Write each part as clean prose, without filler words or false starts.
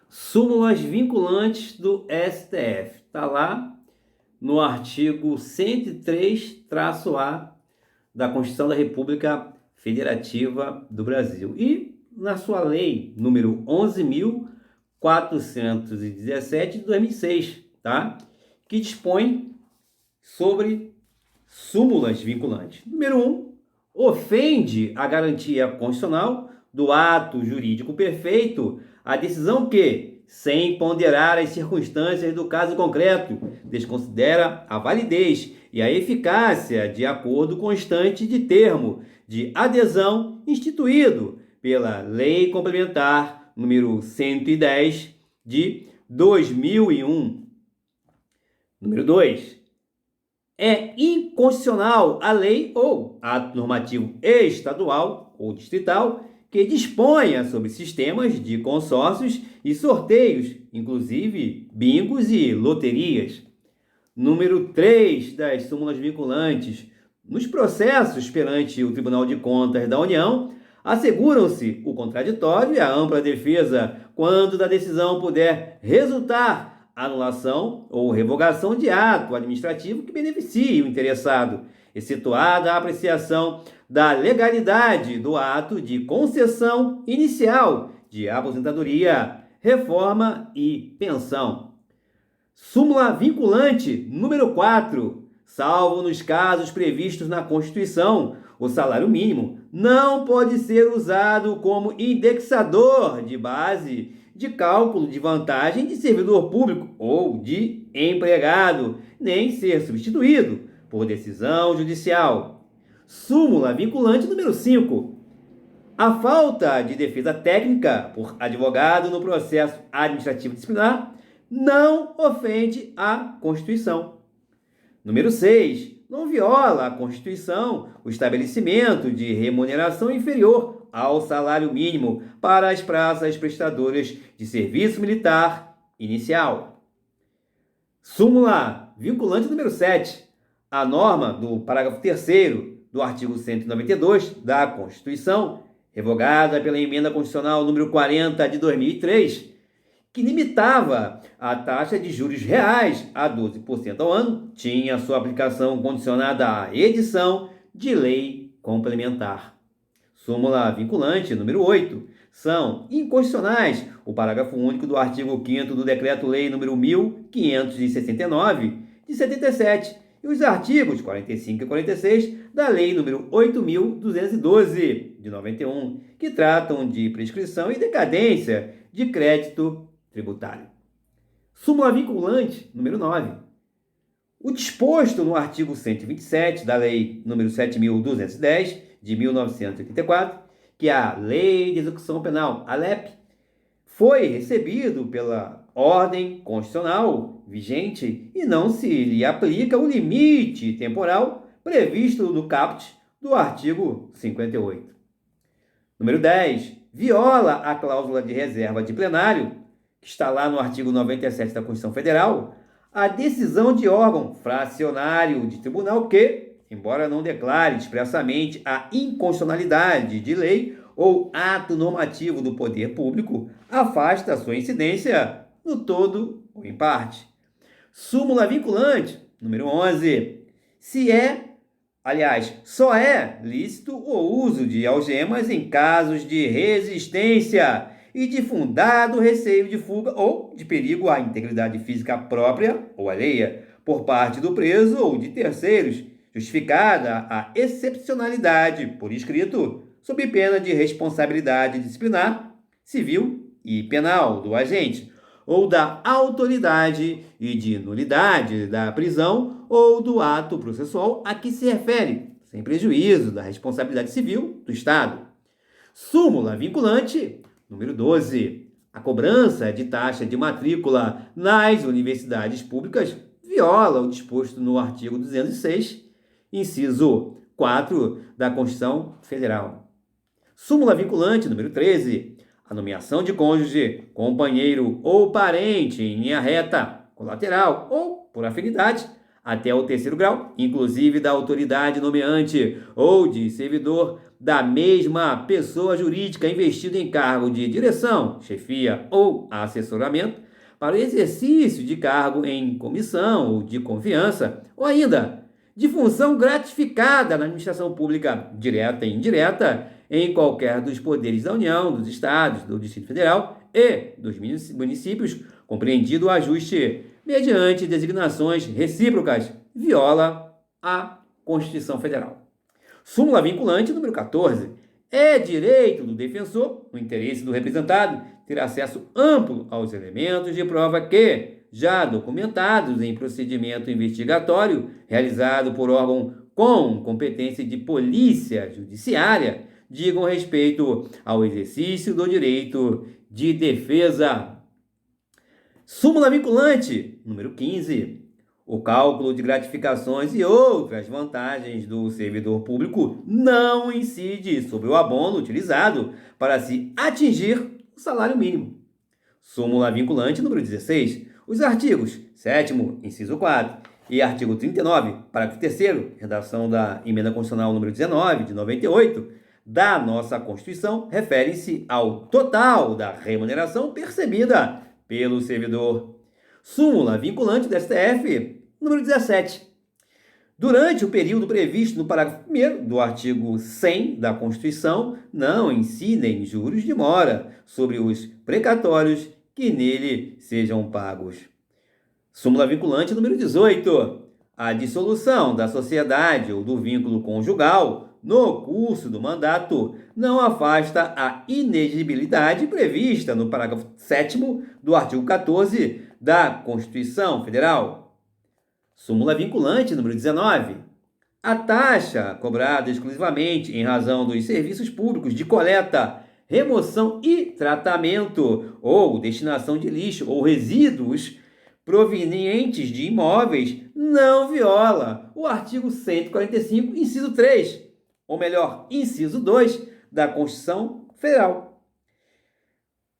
Súmulas vinculantes do STF. Está lá no artigo 103-A da Constituição da República Federativa do Brasil. E na sua lei número 11.417 de 2006, tá? Que dispõe sobre súmulas vinculantes. Número 1, ofende a garantia constitucional do ato jurídico perfeito a decisão que, sem ponderar as circunstâncias do caso concreto, desconsidera a validez e a eficácia de acordo constante de termo de adesão instituído pela Lei Complementar número 110 de 2001. Número 2. É inconstitucional a lei ou ato normativo estadual ou distrital que disponha sobre sistemas de consórcios e sorteios, inclusive bingos e loterias. Número 3 das súmulas vinculantes. Nos processos perante o Tribunal de Contas da União, asseguram-se o contraditório e a ampla defesa quando da decisão puder resultar anulação ou revogação de ato administrativo que beneficie o interessado, excetuada a apreciação da legalidade do ato de concessão inicial de aposentadoria, reforma e pensão. Súmula vinculante número 4. Salvo nos casos previstos na Constituição, o salário mínimo não pode ser usado como indexador de base de cálculo de vantagem de servidor público ou de empregado, nem ser substituído por decisão judicial. Súmula vinculante número 5. A falta de defesa técnica por advogado no processo administrativo disciplinar não ofende a Constituição. Número 6. Não viola a Constituição o estabelecimento de remuneração inferior ao salário mínimo para as praças prestadoras de serviço militar inicial. Súmula vinculante número 7. A norma do parágrafo 3º do artigo 192 da Constituição, revogada pela Emenda Constitucional número 40 de 2003, que limitava a taxa de juros reais a 12% ao ano, tinha sua aplicação condicionada à edição de lei complementar. Súmula vinculante número 8. São inconstitucionais o parágrafo único do artigo 5º do Decreto-Lei número 1569, de 77, e os artigos 45 e 46 da Lei número 8.212, de 91, que tratam de prescrição e decadência de crédito tributário. Súmula vinculante número 9. O disposto no artigo 127 da Lei número 7.210, de 1984, que é a Lei de Execução Penal, a LEP, foi recebido pela ordem constitucional vigente e não se lhe aplica o limite temporal previsto no caput do artigo 58. Número 10. Viola a cláusula de reserva de plenário, que está lá no artigo 97 da Constituição Federal, a decisão de órgão fracionário de tribunal que, embora não declare expressamente a inconstitucionalidade de lei ou ato normativo do poder público, afasta a sua incidência no todo ou em parte. Súmula vinculante número 11. Só é lícito o uso de algemas em casos de resistência e de fundado receio de fuga ou de perigo à integridade física própria ou alheia por parte do preso ou de terceiros, justificada a excepcionalidade por escrito, sob pena de responsabilidade disciplinar, civil e penal do agente, ou da autoridade e de nulidade da prisão ou do ato processual a que se refere, sem prejuízo da responsabilidade civil do Estado. Súmula vinculante número 12. A cobrança de taxa de matrícula nas universidades públicas viola o disposto no artigo 206, inciso 4 da Constituição Federal. Súmula vinculante número 13. A nomeação de cônjuge, companheiro ou parente em linha reta, colateral ou por afinidade, até o terceiro grau, inclusive da autoridade nomeante ou de servidor da mesma pessoa jurídica investido em cargo de direção, chefia ou assessoramento, para o exercício de cargo em comissão ou de confiança, ou ainda de função gratificada na administração pública direta e indireta em qualquer dos poderes da União, dos Estados, do Distrito Federal e dos municípios, compreendido o ajuste mediante designações recíprocas, viola a Constituição Federal. Súmula vinculante número 14. É direito do defensor, no interesse do representado, ter acesso amplo aos elementos de prova que, já documentados em procedimento investigatório realizado por órgão com competência de polícia judiciária, digam respeito ao exercício do direito de defesa. Súmula vinculante número 15. O cálculo de gratificações e outras vantagens do servidor público não incide sobre o abono utilizado para se atingir o salário mínimo. Súmula vinculante número 16. Os artigos 7º, inciso 4, e artigo 39, parágrafo 3º, redação da Emenda Constitucional número 19, de 98, da nossa Constituição, referem-se ao total da remuneração percebida pelo servidor. Súmula vinculante do STF, número 17. Durante o período previsto no parágrafo 1º do artigo 100 da Constituição, não incidem juros de mora sobre os precatórios que nele sejam pagos. Súmula vinculante número 18. A dissolução da sociedade ou do vínculo conjugal no curso do mandato não afasta a inexigibilidade prevista no parágrafo 7º do artigo 14 da Constituição Federal. Súmula vinculante número 19. A taxa cobrada exclusivamente em razão dos serviços públicos de coleta, remoção e tratamento ou destinação de lixo ou resíduos provenientes de imóveis não viola o artigo 145, inciso 3, ou melhor, inciso 2 da Constituição Federal.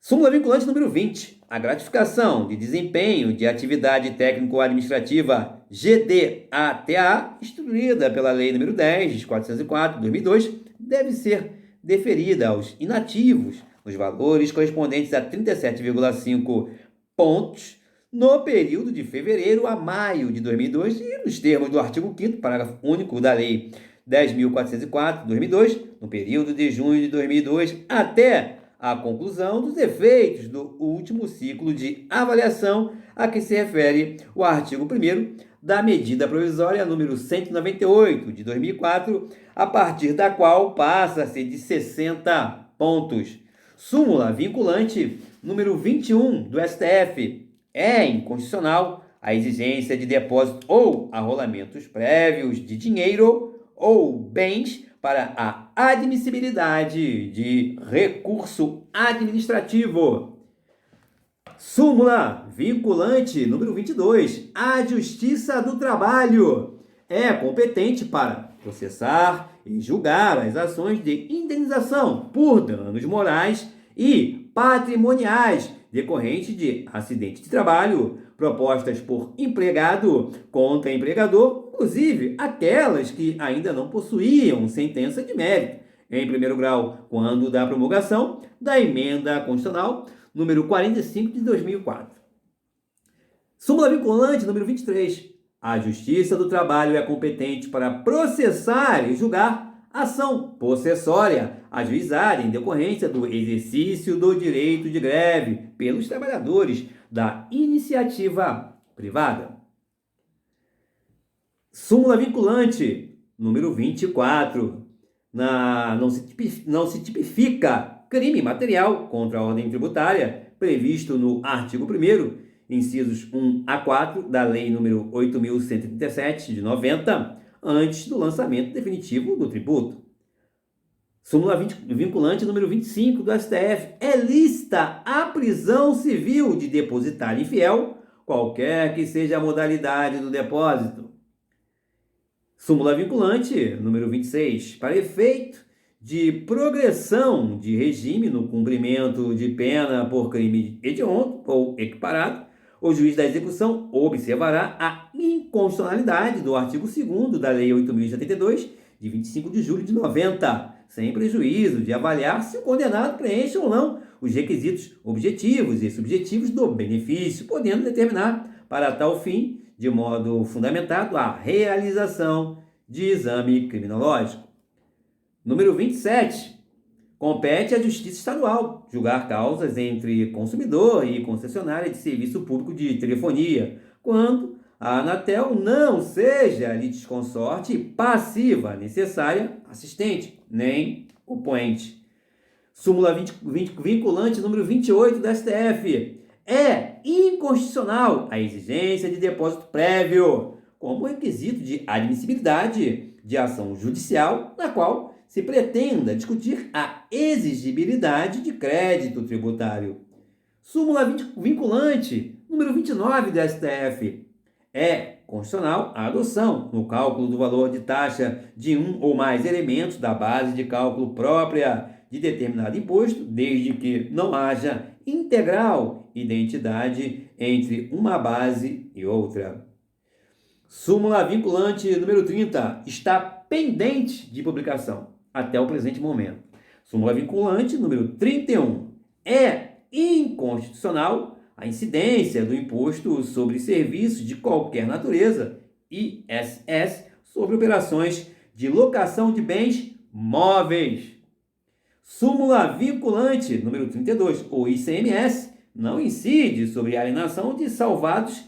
Súmula vinculante número 20. A gratificação de desempenho de atividade técnico-administrativa GDATA, instituída pela Lei nº 10.404/2002, deve ser deferida aos inativos nos valores correspondentes a 37,5 pontos no período de fevereiro a maio de 2002 e nos termos do artigo 5º, parágrafo único da Lei 10.404/2002, no período de junho de 2002 até a conclusão dos efeitos do último ciclo de avaliação a que se refere o artigo 1º da medida provisória número 198 de 2004, a partir da qual passa a ser de 60 pontos. Súmula vinculante número 21 do STF. É inconstitucional a exigência de depósito ou arrolamentos prévios de dinheiro ou bens para a admissibilidade de recurso administrativo. Súmula vinculante número 22. A Justiça do Trabalho é competente para processar e julgar as ações de indenização por danos morais e patrimoniais decorrentes de acidente de trabalho propostas por empregado contra empregador, inclusive aquelas que ainda não possuíam sentença de mérito, em primeiro grau, quando da promulgação da Emenda Constitucional número 45 de 2004. Súmula vinculante número 23. A Justiça do Trabalho é competente para processar e julgar ação possessória ajuizada em decorrência do exercício do direito de greve pelos trabalhadores da iniciativa privada. Súmula vinculante número 24. Não se tipifica crime material contra a ordem tributária previsto no artigo 1º, incisos 1 a 4 da Lei nº 8.137 de 90, antes do lançamento definitivo do tributo. Súmula vinculante número 25 do STF. É lícita a prisão civil de depositário infiel, qualquer que seja a modalidade do depósito. Súmula vinculante número 26. Para efeito de progressão de regime no cumprimento de pena por crime hediondo ou equiparado, O juiz da execução observará a inconstitucionalidade do artigo 2º da Lei 8.072, de 25 de julho de 90, sem prejuízo de avaliar se o condenado preenche ou não os requisitos objetivos e subjetivos do benefício, podendo determinar, para tal fim, de modo fundamentado, a realização de exame criminológico. Número 27. Compete à Justiça Estadual julgar causas entre consumidor e concessionária de serviço público de telefonia, quando a Anatel não seja litisconsorte passiva necessária, assistente, nem oponente. Súmula vinculante número 28 da STF. É inconstitucional a exigência de depósito prévio como requisito de admissibilidade de ação judicial na qual se pretenda discutir a exigibilidade de crédito tributário. Súmula vinculante número 29 da STF. É constitucional a adoção, no cálculo do valor de taxa de um ou mais elementos da base de cálculo própria de determinado imposto, desde que não haja integral identidade entre uma base e outra. Súmula vinculante número 30 está pendente de publicação até o presente momento. Súmula vinculante número 31. É inconstitucional a incidência do Imposto sobre Serviços de Qualquer Natureza, ISS, sobre operações de locação de bens móveis. Súmula vinculante número 32. O ICMS não incide sobre a alienação de salvados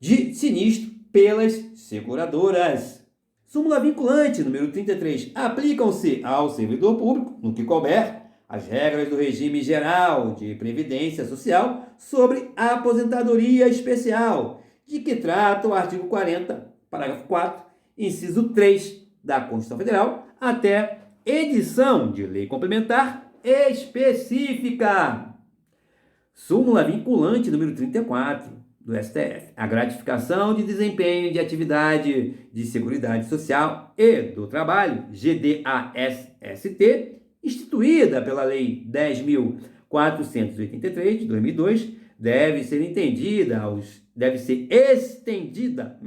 de sinistro pelas seguradoras. Súmula vinculante número 33. Aplicam-se ao servidor público, no que couber, as regras do regime geral de previdência social sobre a aposentadoria especial, de que trata o artigo 40, parágrafo 4, inciso 3 da Constituição Federal, até edição de lei complementar específica. Súmula vinculante número 34 do STF. A gratificação de desempenho de atividade de Seguridade Social e do Trabalho, GDASST, instituída pela Lei 10.483 de 2002, deve ser estendida,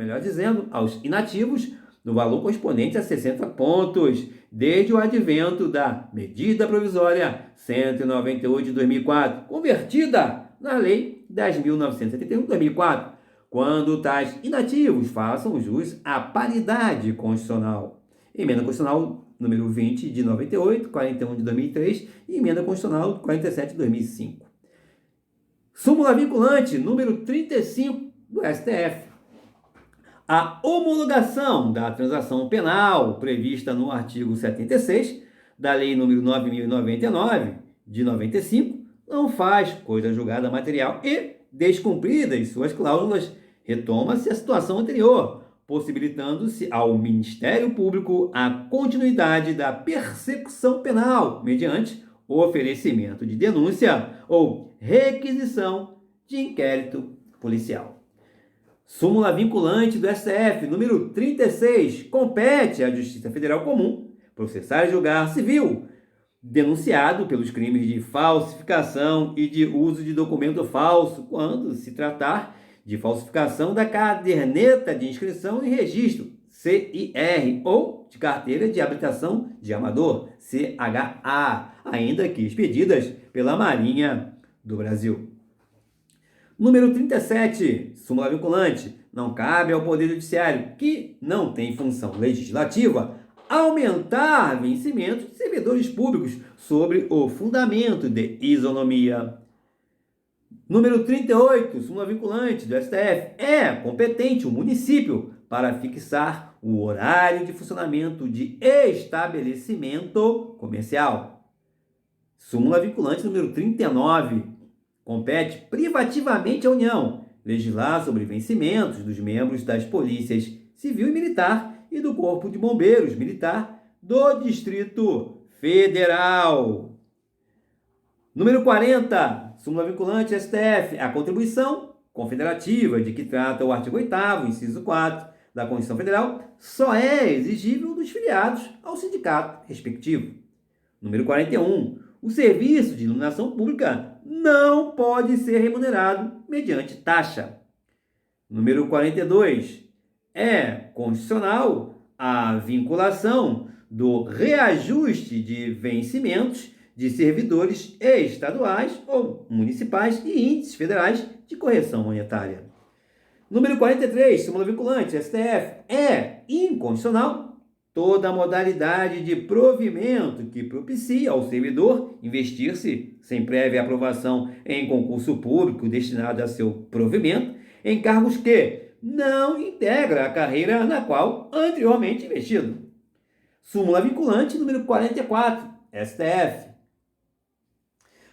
aos inativos no valor correspondente a 60 pontos, desde o advento da Medida Provisória 198 de 2004, convertida na Lei 10.971 de 2004, quando tais inativos façam jus à paridade constitucional. Emenda Constitucional número 20 de 98, 41 de 2003 e Emenda Constitucional 47 de 2005. Súmula vinculante número 35 do STF. A homologação da transação penal prevista no artigo 76 da Lei número 9.099 de 95 não faz coisa julgada material e, descumpridas suas cláusulas, retoma-se a situação anterior, possibilitando-se ao Ministério Público a continuidade da persecução penal mediante o oferecimento de denúncia ou requisição de inquérito policial. Súmula vinculante do STF, número 36, compete à Justiça Federal Comum processar e julgar civil denunciado pelos crimes de falsificação e de uso de documento falso, quando se tratar de falsificação da caderneta de inscrição e registro, CIR, ou de carteira de habilitação de amador, CHA, ainda que expedidas pela Marinha do Brasil. Número 37, súmula vinculante. Não cabe ao Poder Judiciário, que não tem função legislativa, aumentar vencimentos de servidores públicos sobre o fundamento de isonomia. Número 38, súmula vinculante do STF. É competente o município para fixar o horário de funcionamento de estabelecimento comercial. Súmula vinculante número 39. Compete privativamente à União legislar sobre vencimentos dos membros das polícias civil e militar e do Corpo de Bombeiros Militar do Distrito Federal. Número 40, súmula vinculante STF. A contribuição confederativa de que trata o artigo 8º, inciso 4 da Constituição Federal, só é exigível dos filiados ao sindicato respectivo. Número 41. O serviço de iluminação pública não pode ser remunerado mediante taxa. Número 42. É constitucional a vinculação do reajuste de vencimentos de servidores estaduais ou municipais e índices federais de correção monetária. Número 43, súmula vinculante, STF, é inconstitucional toda modalidade de provimento que propicie ao servidor investir-se, sem prévia aprovação em concurso público destinado a seu provimento, em cargos que não integra a carreira na qual anteriormente investido. Súmula vinculante número 44, STF.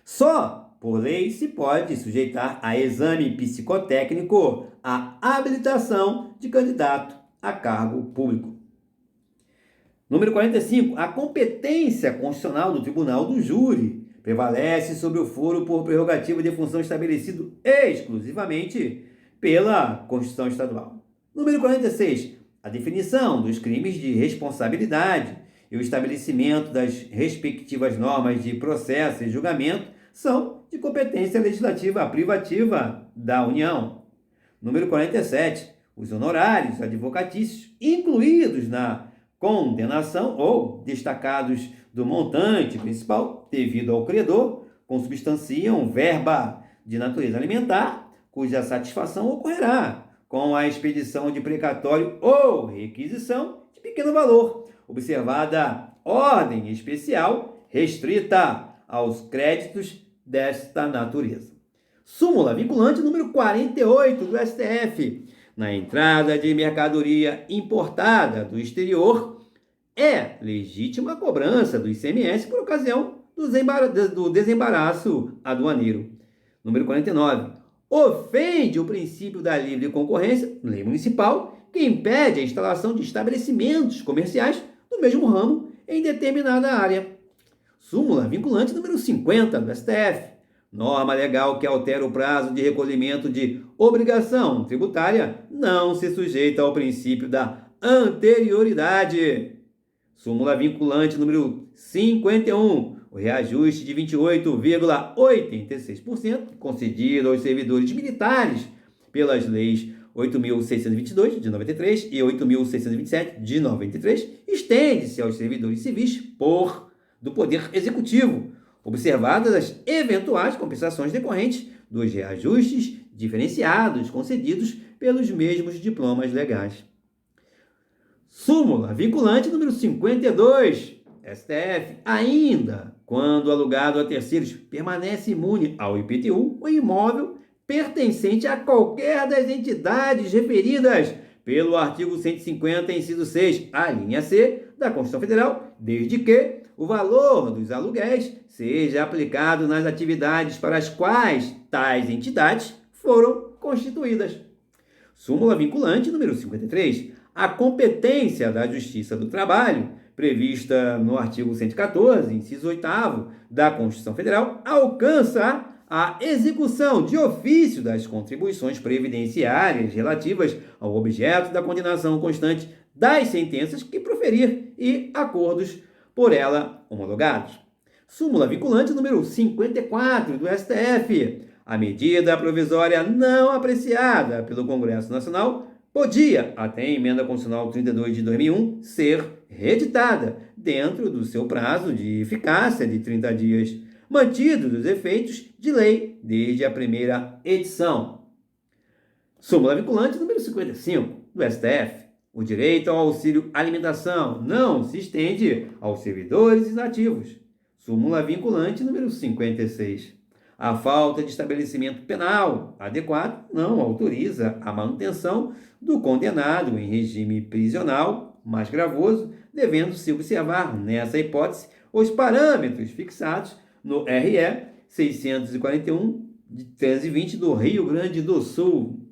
Só por lei se pode sujeitar a exame psicotécnico a habilitação de candidato a cargo público. Número 45. A competência constitucional do tribunal do júri prevalece sobre o foro por prerrogativa de função estabelecido exclusivamente pela Constituição Estadual. Número 46. A definição dos crimes de responsabilidade e o estabelecimento das respectivas normas de processo e julgamento são de competência legislativa privativa da União. Número 47. Os honorários advocatícios incluídos na condenação ou destacados do montante principal devido ao credor consubstanciam verba de natureza alimentar, cuja satisfação ocorrerá com a expedição de precatório ou requisição de pequeno valor, observada ordem especial restrita aos créditos desta natureza. Súmula vinculante número 48 do STF. Na entrada de mercadoria importada do exterior, é legítima a cobrança do ICMS por ocasião do desembaraço aduaneiro. Número 49. Ofende o princípio da livre concorrência, lei municipal, que impede a instalação de estabelecimentos comerciais do mesmo ramo em determinada área. Súmula vinculante número 50 do STF. Norma legal que altera o prazo de recolhimento de obrigação tributária não se sujeita ao princípio da anterioridade. Súmula vinculante número 51. O reajuste de 28,86% concedido aos servidores militares pelas leis 8.622 de 93 e 8.627 de 93 estende-se aos servidores civis do Poder Executivo, observadas as eventuais compensações decorrentes dos reajustes diferenciados concedidos pelos mesmos diplomas legais. Súmula vinculante número 52, STF, ainda quando alugado a terceiros, permanece imune ao IPTU o imóvel pertencente a qualquer das entidades referidas pelo artigo 150, inciso 6, a linha C da Constituição Federal, desde que o valor dos aluguéis seja aplicado nas atividades para as quais tais entidades foram constituídas. Súmula vinculante número 53. A competência da Justiça do Trabalho, prevista no artigo 114, inciso 8º da Constituição Federal, alcança a execução de ofício das contribuições previdenciárias relativas ao objeto da condenação constante das sentenças que proferir e acordos por ela homologados. Súmula vinculante número 54 do STF. A medida provisória não apreciada pelo Congresso Nacional podia, até a Emenda Constitucional 32 de 2001, ser reeditada dentro do seu prazo de eficácia de 30 dias, mantidos os efeitos de lei desde a primeira edição. Súmula vinculante número 55 do STF. O direito ao auxílio alimentação não se estende aos servidores inativos. Súmula vinculante número 56. A falta de estabelecimento penal adequado não autoriza a manutenção do condenado em regime prisional mais gravoso, devendo-se observar, nessa hipótese, os parâmetros fixados no RE 641 de 1320 do Rio Grande do Sul.